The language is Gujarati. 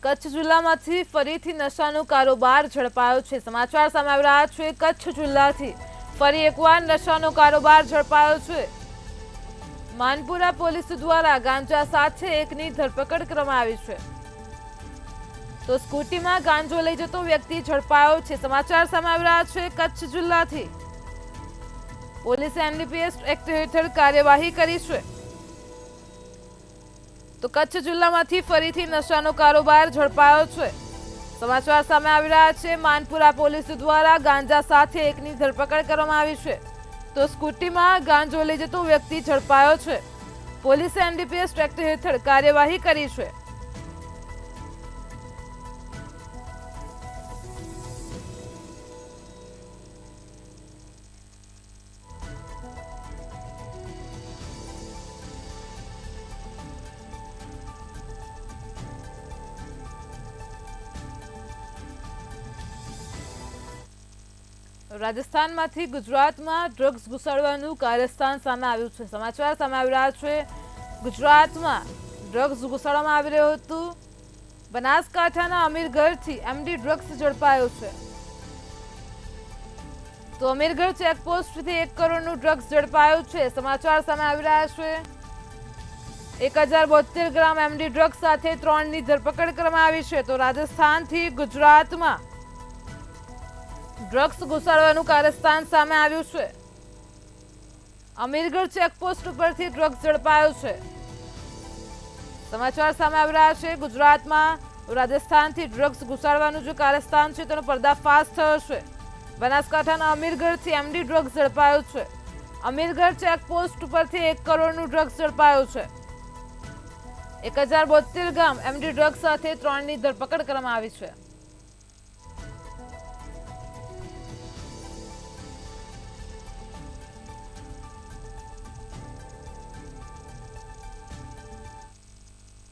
કચ્છ જિલ્લામાંથી ફરીથી નશાનો કારોબાર ઝડપાયો છે। સમાચાર સામે આવી રહ્યા છે। કચ્છ જિલ્લાથી ફરી એકવાર નશાનો કારોબાર ઝડપાયો છે। માનપુરા પોલીસ દ્વારા ગાંજા સાથે એકની ધરપકડ કરવામાં આવી છે। તો સ્કૂટીમાં ગાંજો લઈ જતો વ્યક્તિ ઝડપાયો છે। સમાચાર સામે આવી રહ્યા છે। કચ્છ જિલ્લાથી પોલીસે એનડીપીએસ એક્ટ હેઠળ કાર્યવાહી કરી છે। તો કચ્છ જિલ્લામાંથી ફરીથી નશાનો કારોબાર ઝડપાયો છે। સમાચાર સામે આવી રહ્યા છે। માનપુરા પોલીસ દ્વારા ગાંજા સાથે એકની ધરપકડ કરવામાં આવી છે। તો સ્કૂટીમાં ગાંજો લઈ જતો વ્યક્તિ ઝડપાયો છે। પોલીસે એનડીપીએસ એક્ટ હેઠળ કાર્યવાહી કરી છે। રાજસ્થાનમાંથી ગુજરાતમાં ડ્રગ્સ ઘુસાડવાનું કારસ્તાન સામે આવ્યું છે। સમાચાર સામે આવી રહ્યા છે। ગુજરાતમાં ડ્રગ્સ ઘુસાડવામાં આવી રહ્યું હતું। બનાસકાંઠાના અમીરગઢથી એમડી ડ્રગ્સ ઝડપાયો છે। તો અમીરગઢ ચેકપોસ્ટથી 1 કરોડનું ડ્રગ્સ ઝડપાયું છે। સમાચાર સામે આવી રહ્યા છે। 1072 ગ્રામ એમડી ડ્રગ્સ સાથે 3ની ધરપકડ કરવામાં આવી છે। તો રાજસ્થાનથી ગુજરાતમાં ડ્રગ્સ ઘુસાડવાનું કારસ્તાન સામે આવ્યું છે। અમીરગઢ ચેકપોસ્ટ ઉપરથી ડ્રગ્સ ઝડપાયો છે। સમાચાર સામે આવી રહ્યા છે। ગુજરાતમાં રાજસ્થાનથી ડ્રગ્સ ઘુસાડવાનું જે કારસ્તાન છે તેનો પર્દાફાશ થયો છે। બનાસકાંઠાના અમીરગઢથી એમડી ડ્રગ્સ ઝડપાયો છે। અમીરગઢ ચેકપોસ્ટ ઉપરથી 1 કરોડનું ડ્રગ્સ ઝડપાયો છે। 1072 ગ્રામ એમડી ડ્રગ્સ સાથે 3ની ધરપકડ કરવામાં આવી છે।